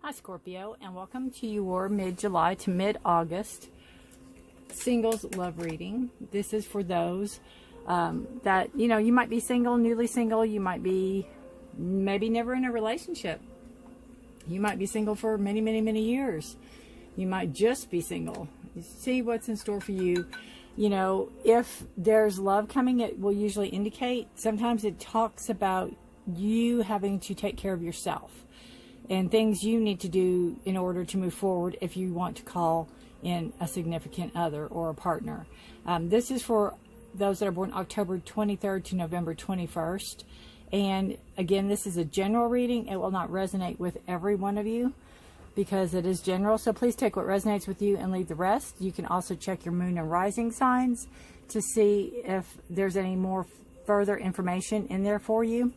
Hi Scorpio, and welcome to your mid-July to mid-August singles love reading. This is for those that, you know, you might be single, newly single, you might be maybe never in a relationship. You might be single for many, many, many years. You might just be single. You see what's in store for you. You know, if there's love coming, it will usually indicate. Sometimes it talks about you having to take care of yourself and things you need to do in order to move forward if you want to call in a significant other or a partner. This is for those that are born October 23rd to November 21st. And again, this is a general reading. It will not resonate with every one of you because it is general. So please take what resonates with you and leave the rest. You can also check your moon and rising signs to see if there's any more further information in there for you.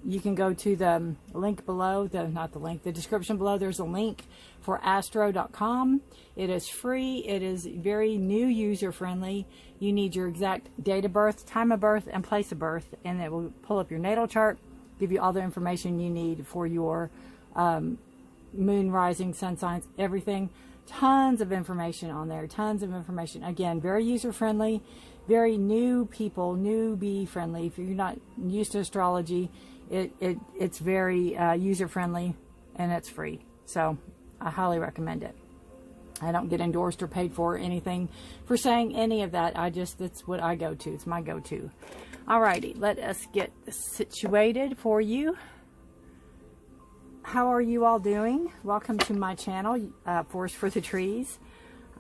You can go to the link below, the description below. There's a link for astro.com. It is free. It is very new, user friendly. You need your exact date of birth, time of birth, and place of birth, and it will pull up your natal chart, give you all the information you need for your moon, rising, sun signs, everything. Tons of information on there, tons of information. Again, very user friendly. Very new people, newbie friendly. If you're not used to astrology, it's very user-friendly and it's free. So I highly recommend it. I don't get endorsed or paid for anything for saying any of that. That's what I go to. It's my go-to. Alrighty, let us get situated for you. How are you all doing? Welcome to my channel, Forest for the Trees.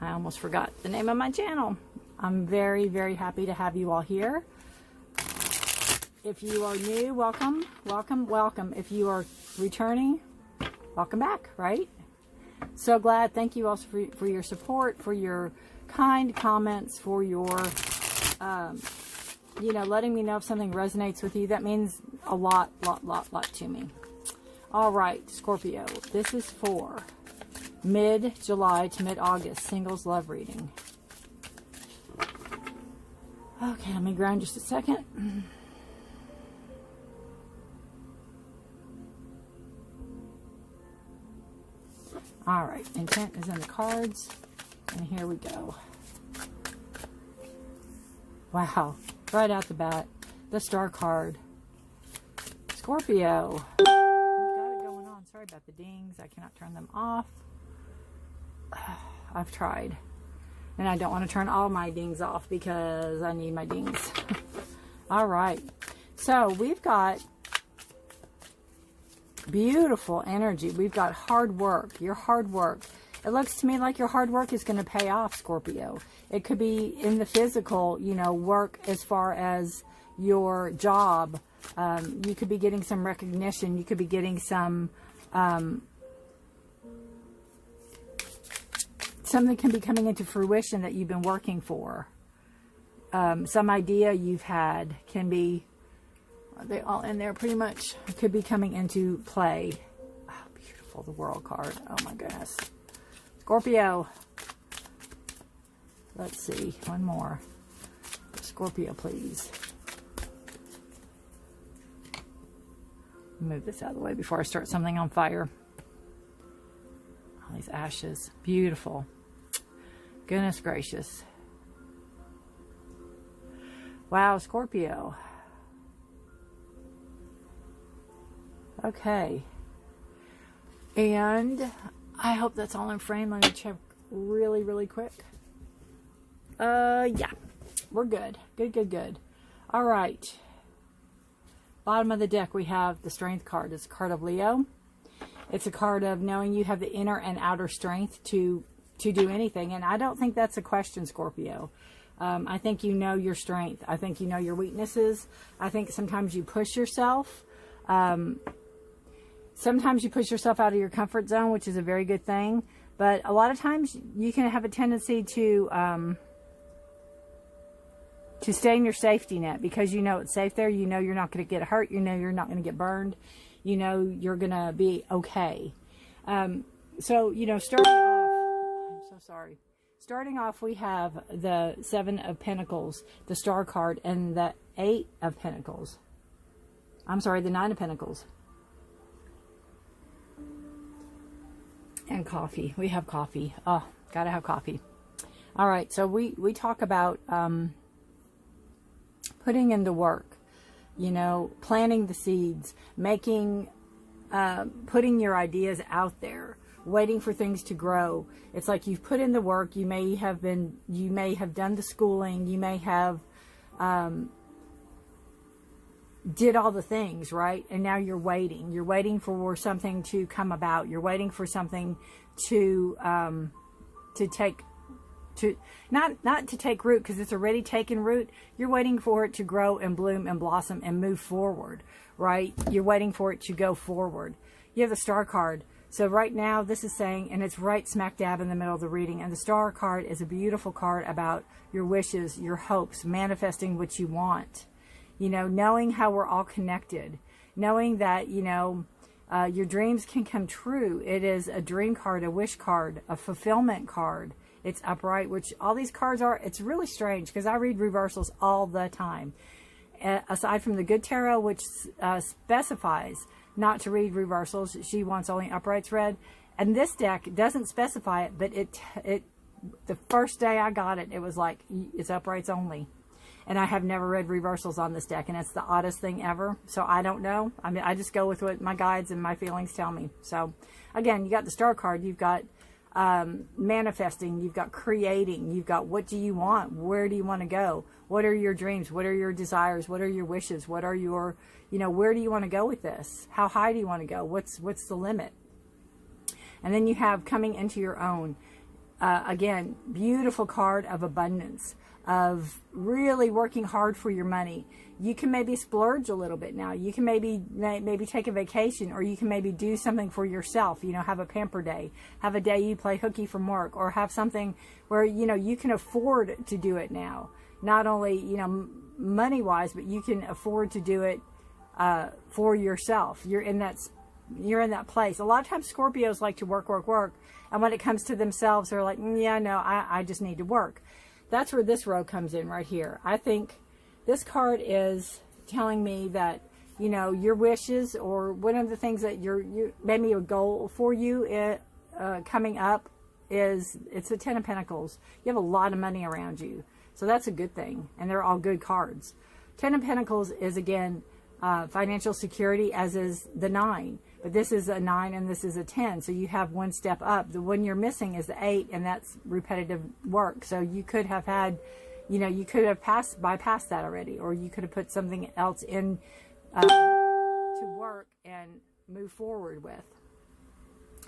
I almost forgot the name of my channel. I'm very, very happy to have you all here. If you are new, welcome, welcome, welcome. If you are returning, welcome back, right? So glad. Thank you also for your support, for your kind comments, for your, you know, letting me know if something resonates with you. That means a lot to me. All right, Scorpio, this is for mid-July to mid-August singles love reading. Okay, let me ground just a second. All right, intent is in the cards, and here we go. Wow, right out the bat, the star card. Scorpio, you've got it going on. Sorry about the dings. I cannot turn them off. I've tried. And I don't want to turn all my dings off because I need my dings. All right. So we've got beautiful energy. We've got hard work. Your hard work. It looks to me like your hard work is going to pay off, Scorpio. It could be in the physical, you know, work as far as your job. You could be getting some recognition. You could be getting some... something can be coming into fruition that you've been working for. Some idea you've had can be, are they all in there pretty much? It could be coming into play. Oh, beautiful, the World card. Oh my goodness. Scorpio. Let's see, one more. Scorpio, please. Move this out of the way before I start something on fire. All these ashes. Beautiful. Goodness gracious. Wow, Scorpio. Okay. And I hope that's all in frame. Let me check really, really quick. Yeah. We're good. Good. All right. Bottom of the deck, we have the Strength card. It's a card of Leo. It's a card of knowing you have the inner and outer strength to do anything. And I don't think that's a question, Scorpio. I think you know your strength. I think you know your weaknesses. I think sometimes you push yourself. Sometimes you push yourself out of your comfort zone, which is a very good thing. But a lot of times you can have a tendency to stay in your safety net because you know it's safe there. You know you're not going to get hurt. You know you're not going to get burned. You know you're going to be okay. So, you know, starting off, I'm so sorry. Starting off, we have the Seven of Pentacles, the Star card, and the Eight of Pentacles. I'm sorry, the Nine of Pentacles. And coffee. We have coffee. Oh, gotta have coffee. All right, so we talk about putting in the work, you know, planting the seeds, making, putting your ideas out there, waiting for things to grow. It's like you've put in the work. You may have done the schooling. You may have did all the things, right? And now you're waiting. You're waiting for something to come about. You're waiting for something to not to take root, because it's already taken root. You're waiting for it to grow and bloom and blossom and move forward, right? You're waiting for it to go forward. You have the Star card. So right now this is saying, and it's right smack dab in the middle of the reading, and the Star card is a beautiful card about your wishes, your hopes, manifesting what you want. You know, knowing how we're all connected, knowing that, you know, your dreams can come true. It is a dream card, a wish card, a fulfillment card. It's upright, which all these cards are. It's really strange because I read reversals all the time. Aside from the Good Tarot, which specifies not to read reversals, she wants only uprights read. And this deck doesn't specify it, but the first day I got it, it was like, it's uprights only. And I have never read reversals on this deck, and it's the oddest thing ever. So I don't know. I mean, I just go with what my guides and my feelings tell me. So again, you got the Star card. You've got manifesting. You've got creating. You've got what do you want? Where do you want to go? What are your dreams? What are your desires? What are your wishes? What are your, you know, where do you want to go with this? How high do you want to go? What's the limit? And then you have coming into your own. Again, beautiful card of abundance, of really working hard for your money. You can maybe splurge a little bit now. You can maybe take a vacation, or you can maybe do something for yourself. You know, have a pamper day, have a day you play hooky from work, or have something where, you know, you can afford to do it now. Not only, you know, money wise, but you can afford to do it for yourself. You're in that place. A lot of times Scorpios like to work. And when it comes to themselves, they're like, yeah, no, I just need to work. That's where this row comes in right here. I think this card is telling me that, you know, your wishes, or one of the things that maybe a goal for you coming up is, it's the Ten of Pentacles. You have a lot of money around you. So that's a good thing. And they're all good cards. Ten of Pentacles is, again, financial security, as is the 9. But this is a 9 and this is a 10. So you have one step up. The one you're missing is the 8, and that's repetitive work. So you could have had, you know, you could have bypassed that already, or you could have put something else in to work and move forward with.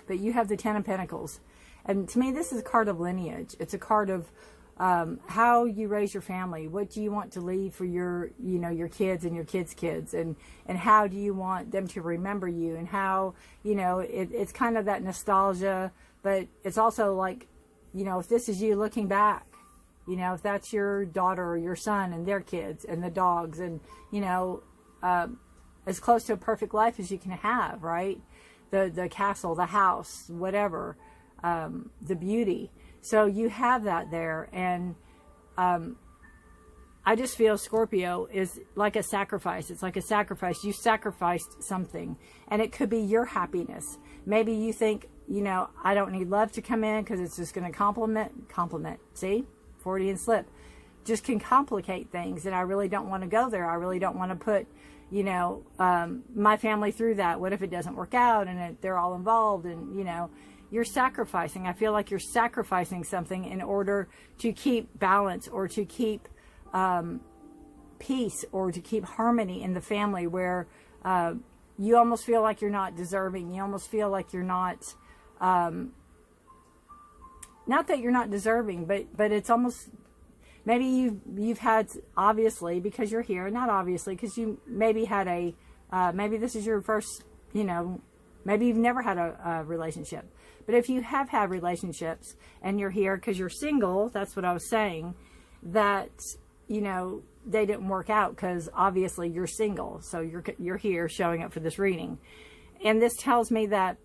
But you have the Ten of Pentacles. And to me, this is a card of lineage. It's a card of how you raise your family. What do you want to leave for your, you know, your kids and your kids' kids, and how do you want them to remember you, and how, you know, it's kind of that nostalgia, but it's also like, you know, if this is you looking back, you know, if that's your daughter or your son and their kids and the dogs, and, you know, as close to a perfect life as you can have, right? The castle, the house, whatever, the beauty. So you have that there, and I just feel Scorpio is like a sacrifice. It's like a sacrifice. You sacrificed something, and it could be your happiness. Maybe you think, you know, I don't need love to come in because it's just going to complement. See, Freudian slip. Just can complicate things, and I really don't want to go there. I really don't want to put, you know, my family through that. What if it doesn't work out and they're all involved, and, you know, you're sacrificing. I feel like you're sacrificing something in order to keep balance, or to keep peace, or to keep harmony in the family, where you almost feel like you're not deserving. You almost feel like you're not, not that you're not deserving, but it's almost, maybe you've had, obviously, because you're here, not obviously, because you maybe had a, maybe this is your first, you know, maybe you've never had a relationship. But if you have had relationships and you're here because you're single, that's what I was saying, that, you know, they didn't work out because obviously you're single. So you're here showing up for this reading. And this tells me that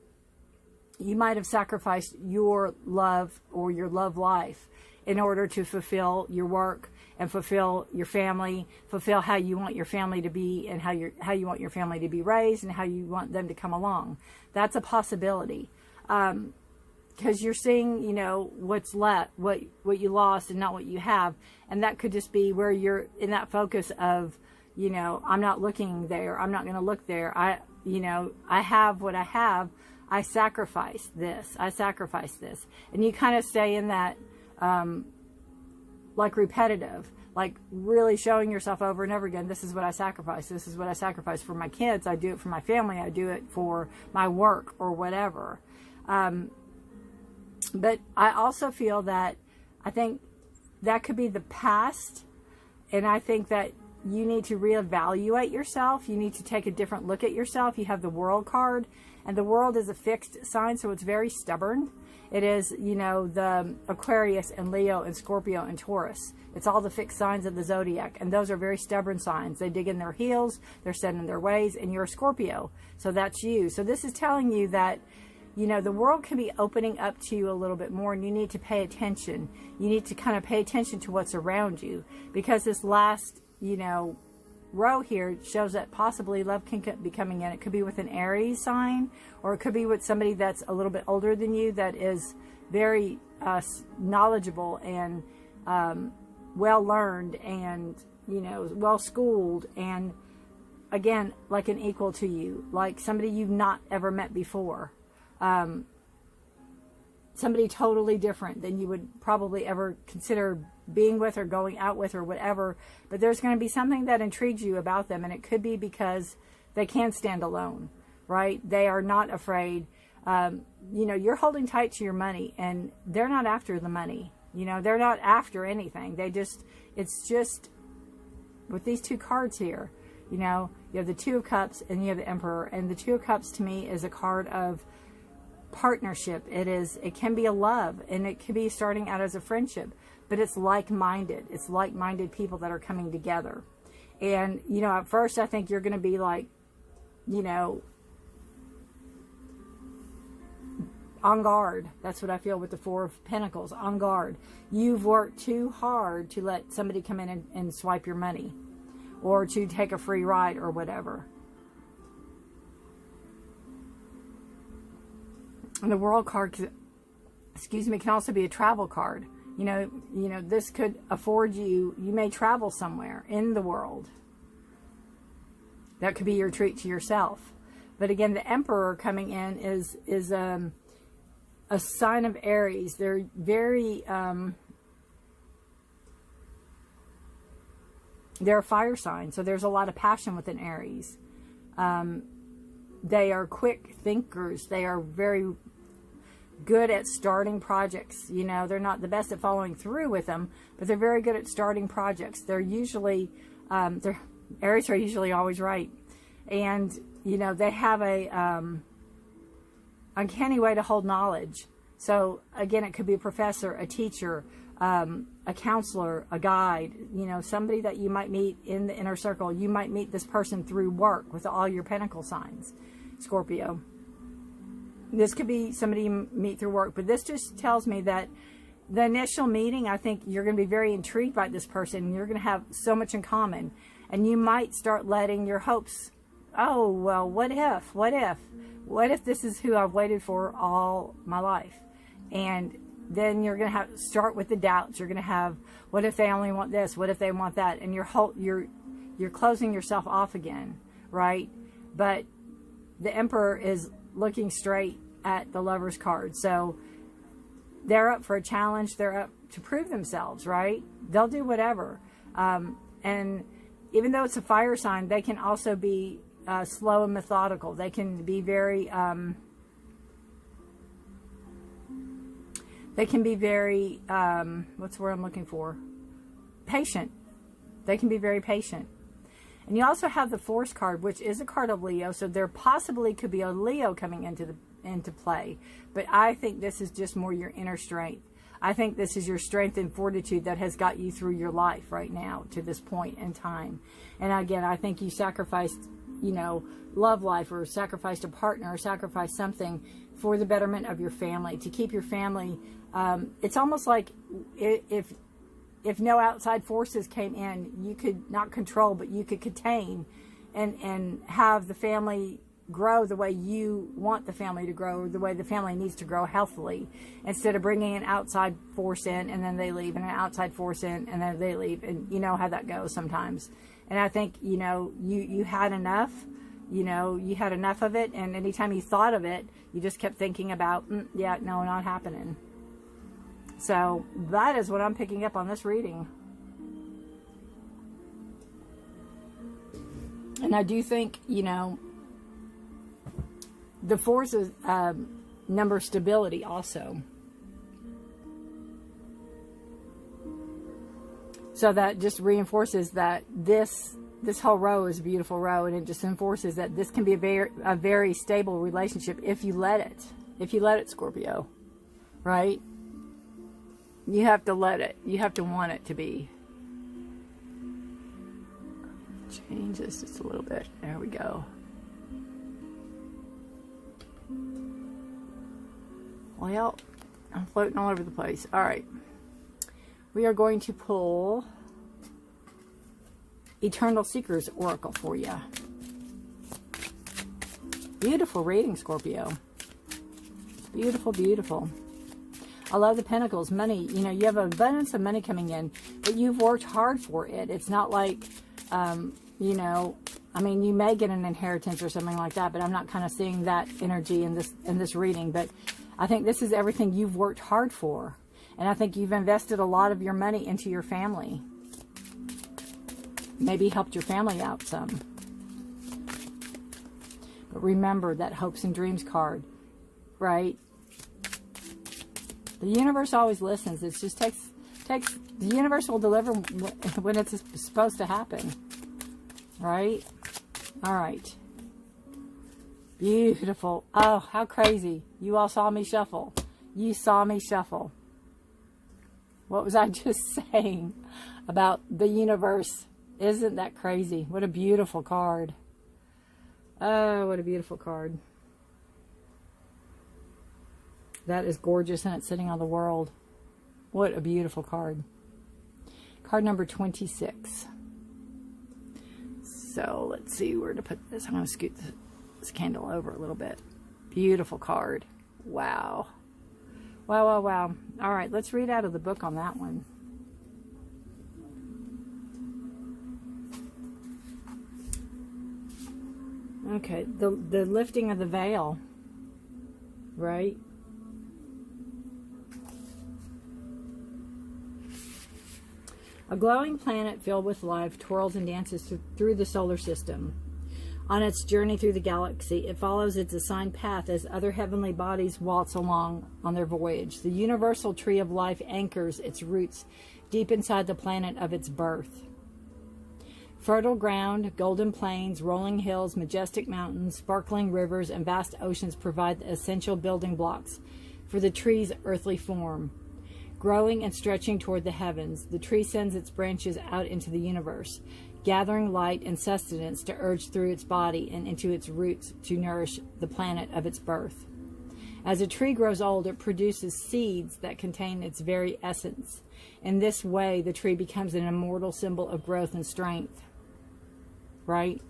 you might have sacrificed your love or your love life in order to fulfill your work and fulfill your family, fulfill how you want your family to be, and how you want your family to be raised, and how you want them to come along. That's a possibility. because you're seeing, you know, what's left, what you lost and not what you have. And that could just be where you're in that focus of, you know, I'm not looking there. I'm not going to look there. You know, I have what I have. I sacrifice this. I sacrifice this. And you kind of stay in that, like repetitive, like really showing yourself over and over again. This is what I sacrifice. This is what I sacrifice for my kids. I do it for my family. I do it for my work or whatever. But I also feel that I think that could be the past. And I think that you need to reevaluate yourself. You need to take a different look at yourself. You have the World card, and the World is a fixed sign, so it's very stubborn. It is, you know, the Aquarius and Leo and Scorpio and Taurus. It's all the fixed signs of the zodiac, and those are very stubborn signs. They dig in their heels, they're set in their ways, and you're a Scorpio, so that's you. So this is telling you that, you know, the world can be opening up to you a little bit more, and you need to pay attention. You need to kind of pay attention to what's around you, because this last, you know, row here shows that possibly love can be coming in. It could be with an Aries sign, or it could be with somebody that's a little bit older than you that is very knowledgeable and well learned and, you know, well schooled, and again, like an equal to you, like somebody you've not ever met before. Somebody totally different than you would probably ever consider being with or going out with or whatever. But there's going to be something that intrigues you about them, and it could be because they can stand alone, right? They are not afraid. You know, you're holding tight to your money, and they're not after the money. You know, they're not after anything. They just, it's just with these two cards here, you know, you have the Two of Cups and you have the Emperor, and the Two of Cups to me is a card of partnership. It can be a love, and it could be starting out as a friendship, but it's like-minded. It's like-minded people that are coming together. And, you know, at first I think you're going to be like, you know, on guard. That's what I feel with the Four of Pentacles, on guard. You've worked too hard to let somebody come in and swipe your money, or to take a free ride or whatever. And the World card, excuse me, can also be a travel card. You know, this could afford you, you may travel somewhere in the world. That could be your treat to yourself. But again, the Emperor coming in is a sign of Aries. They're very, they're a fire sign, so there's a lot of passion within Aries. They are quick thinkers. They are very good at starting projects. You know, they're not the best at following through with them, but they're very good at starting projects. They're usually, Aries are usually always right. And, you know, they have a uncanny way to hold knowledge. So, again, it could be a professor, a teacher, a counselor, a guide, you know, somebody that you might meet in the inner circle. You might meet this person through work with all your pentacle signs, Scorpio. This could be somebody you meet through work, but this just tells me that the initial meeting, I think you're going to be very intrigued by this person. You're going to have so much in common, and you might start letting your hopes, oh, well, what if this is who I've waited for all my life? And then you're going to start with the doubts. You're going to have, what if they only want this? What if they want that? And you're closing yourself off again, right? But the Emperor is looking straight at the Lover's card. So they're up for a challenge. They're up to prove themselves, right? They'll do whatever. And even though it's a fire sign, they can also be slow and methodical. They can be very... They can be very, what's the word I'm looking for? Patient. They can be very patient. And you also have the Force card, which is a card of Leo. So there possibly could be a Leo coming into play. But I think this is just more your inner strength. I think this is your strength and fortitude that has got you through your life right now to this point in time. And again, I think you sacrificed, you know, love life, or sacrificed a partner, or sacrificed something for the betterment of your family, to keep your family. It's almost like if no outside forces came in, you could not control, but you could contain and have the family grow the way you want the family to grow, or the way the family needs to grow healthily, instead of bringing an outside force in and then they leave, and an outside force in and then they leave. And you know how that goes sometimes. And I think, you know, you had enough, you know, you had enough of it. And anytime you thought of it, you just kept thinking about, yeah, no, not happening. So that is what I'm picking up on this reading. And I do think, you know, the forces number stability also. So that just reinforces that this whole row is a beautiful row, and it just enforces that this can be a very stable relationship if you let it. If you let it, Scorpio. Right? You have to let it. You have to want it to be. Change this just a little bit. There we go. Well, I'm floating all over the place. All right. We are going to pull Eternal Seeker's Oracle for you. Beautiful reading, Scorpio. Beautiful, beautiful. I love the Pentacles. Money, you know, you have an abundance of money coming in, but you've worked hard for it. It's not like, you know, I mean, you may get an inheritance or something like that, but I'm not kind of seeing that energy in this reading. But I think this is everything you've worked hard for. And I think you've invested a lot of your money into your family. Maybe helped your family out some. But remember that hopes and dreams card, right? The universe always listens. It just takes the universe will deliver when it's supposed to happen. Right? All right. Beautiful. Oh, how crazy. You all saw me shuffle. You saw me shuffle. What was I just saying about the universe? Isn't that crazy? What a beautiful card. Oh, what a beautiful card. That is gorgeous, and it's sitting on the world. What a beautiful card. Card number 26. So let's see where to put this. I'm going to scoot this candle over a little bit. Beautiful card. Wow. Wow, wow, wow. All right, let's read out of the book on that one. Okay, the lifting of the veil, right? A glowing planet filled with life twirls and dances through the solar system. On its journey through the galaxy, it follows its assigned path as other heavenly bodies waltz along on their voyage. The universal tree of life anchors its roots deep inside the planet of its birth. Fertile ground, golden plains, rolling hills, majestic mountains, sparkling rivers, and vast oceans provide the essential building blocks for the tree's earthly form. Growing and stretching toward the heavens, the tree sends its branches out into the universe, gathering light and sustenance to urge through its body and into its roots to nourish the planet of its birth. As a tree grows old, it produces seeds that contain its very essence. In this way, the tree becomes an immortal symbol of growth and strength. Right?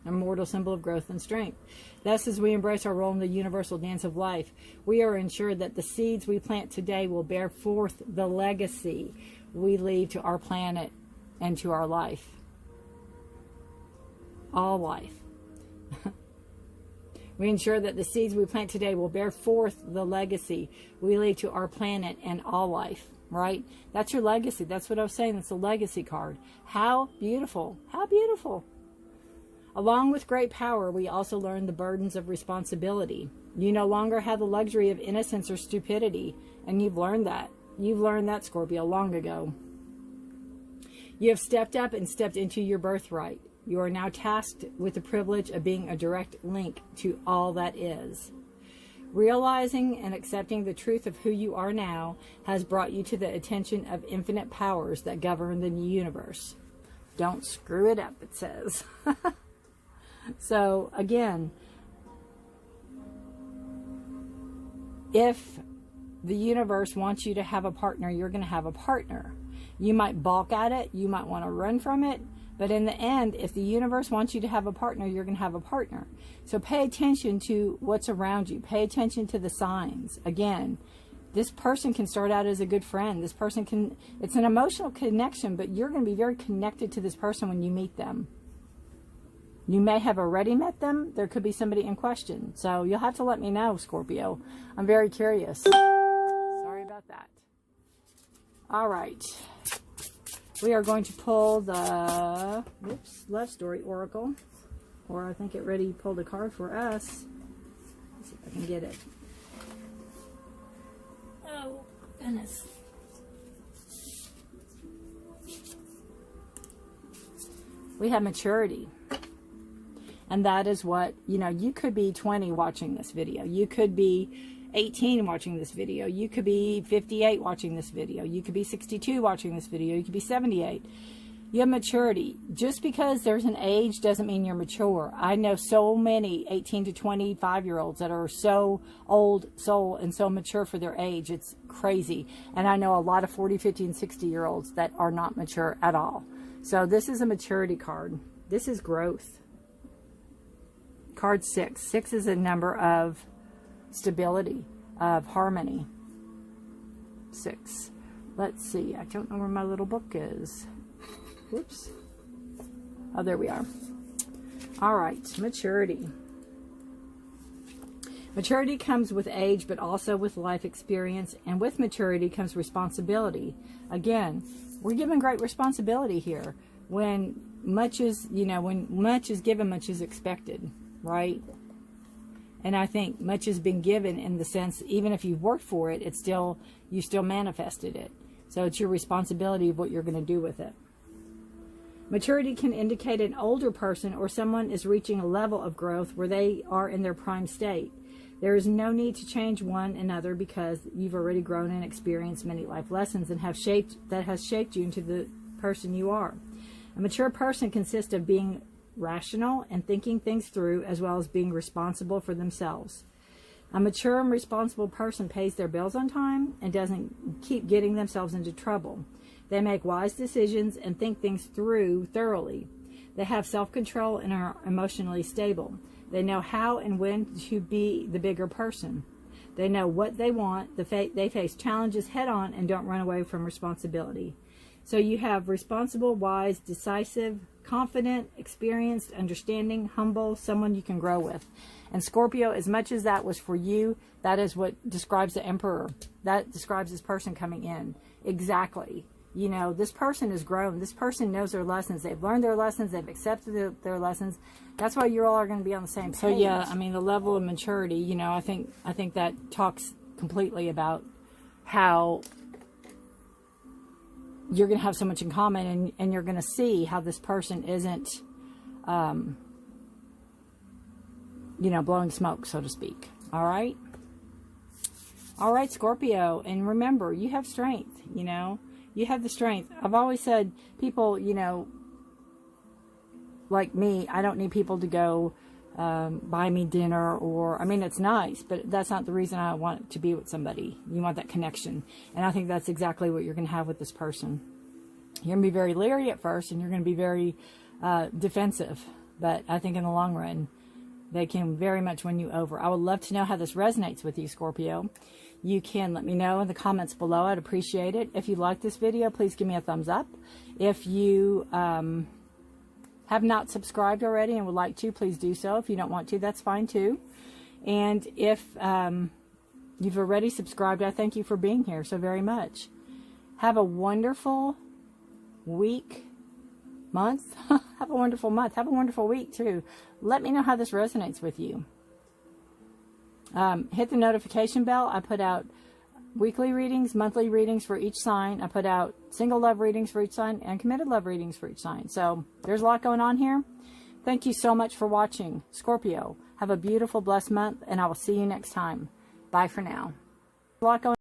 An immortal symbol of growth and strength. Thus, as we embrace our role in the universal dance of life, we are ensured that the seeds we plant today will bear forth the legacy we leave to our planet and to our life. All life. We ensure that the seeds we plant today will bear forth the legacy we leave to our planet and all life, right? That's your legacy. That's what I was saying. That's a legacy card. How beautiful. How beautiful. Along with great power, we also learn the burdens of responsibility. You no longer have the luxury of innocence or stupidity, and you've learned that. You've learned that, Scorpio, long ago. You have stepped up and stepped into your birthright. You are now tasked with the privilege of being a direct link to all that is. Realizing and accepting the truth of who you are now has brought you to the attention of infinite powers that govern the universe. Don't screw it up, it says. So, again, if the universe wants you to have a partner, you're going to have a partner. You might balk at it. You might want to run from it. But in the end, if the universe wants you to have a partner, you're going to have a partner. So pay attention to what's around you. Pay attention to the signs. Again, this person can start out as a good friend. This person can, it's an emotional connection, but you're going to be very connected to this person when you meet them. You may have already met them. There could be somebody in question. So you'll have to let me know, Scorpio. I'm very curious. Sorry about that. All right. We are going to pull the Love Story Oracle. Or I think it already pulled a card for us. Let's see if I can get it. Oh, goodness. We have maturity. And that is what, you know, you could be 20 watching this video. You could be 18 watching this video. You could be 58 watching this video. You could be 62 watching this video. You could be 78. You have maturity. Just because there's an age doesn't mean you're mature. I know so many 18 to 25-year-olds that are so old soul and so mature for their age. It's crazy. And I know a lot of 40, 50, and 60-year-olds that are not mature at all. So this is a maturity card. This is growth. Card 6. 6 is a number of stability, of harmony. 6. Let's see. I don't know where my little book is. Whoops. Oh, there we are. All right. Maturity. Maturity comes with age, but also with life experience. And with maturity comes responsibility. Again, we're given great responsibility here. When much is, you know, when much is given, much is expected. Right? And I think much has been given in the sense, even if you've worked for it, it's still, you still manifested it. So it's your responsibility of what you're going to do with it. Maturity can indicate an older person or someone is reaching a level of growth where they are in their prime state. There is no need to change one another because you've already grown and experienced many life lessons and has shaped you into the person you are. A mature person consists of being rational and thinking things through, as well as being responsible for themselves. A mature and responsible person pays their bills on time and doesn't keep getting themselves into trouble. They make wise decisions and think things through thoroughly. They have self-control and are emotionally stable. They know how and when to be the bigger person. They know what they want. They face challenges head on and don't run away from responsibility. So you have responsible, wise, decisive, confident, experienced, understanding, humble, someone you can grow with. And Scorpio, as much as that was for you, that is what describes the Emperor. That describes this person coming in. Exactly. You know, this person has grown. This person knows their lessons. They've learned their lessons. They've accepted their lessons. That's why you all are going to be on the same page. So yeah, I mean, the level of maturity, you know, I think that talks completely about how you're going to have so much in common, and you're going to see how this person isn't, you know, blowing smoke, so to speak. All right? All right, Scorpio. And remember, you have strength, you know. You have the strength. I've always said, people, you know, like me, I don't need people to go buy me dinner, or, I mean, it's nice, but that's not the reason I want to be with somebody. You want that connection. And I think that's exactly what you're going to have with this person. You're going to be very leery at first, and you're going to be very defensive. But I think in the long run, they can very much win you over. I would love to know how this resonates with you, Scorpio. You can let me know in the comments below. I'd appreciate it. If you like this video, please give me a thumbs up. If you have not subscribed already and would like to, please do so. If you don't want to, that's fine too. And if you've already subscribed, I thank you for being here so very much. Have a wonderful week, month. Have a wonderful month. Have a wonderful week too. Let me know how this resonates with you. Hit the notification bell. I put out weekly readings, monthly readings for each sign. I put out single love readings for each sign and committed love readings for each sign. So there's a lot going on here. Thank you so much for watching, Scorpio. Have a beautiful, blessed month, and I will see you next time. Bye for now. A lot going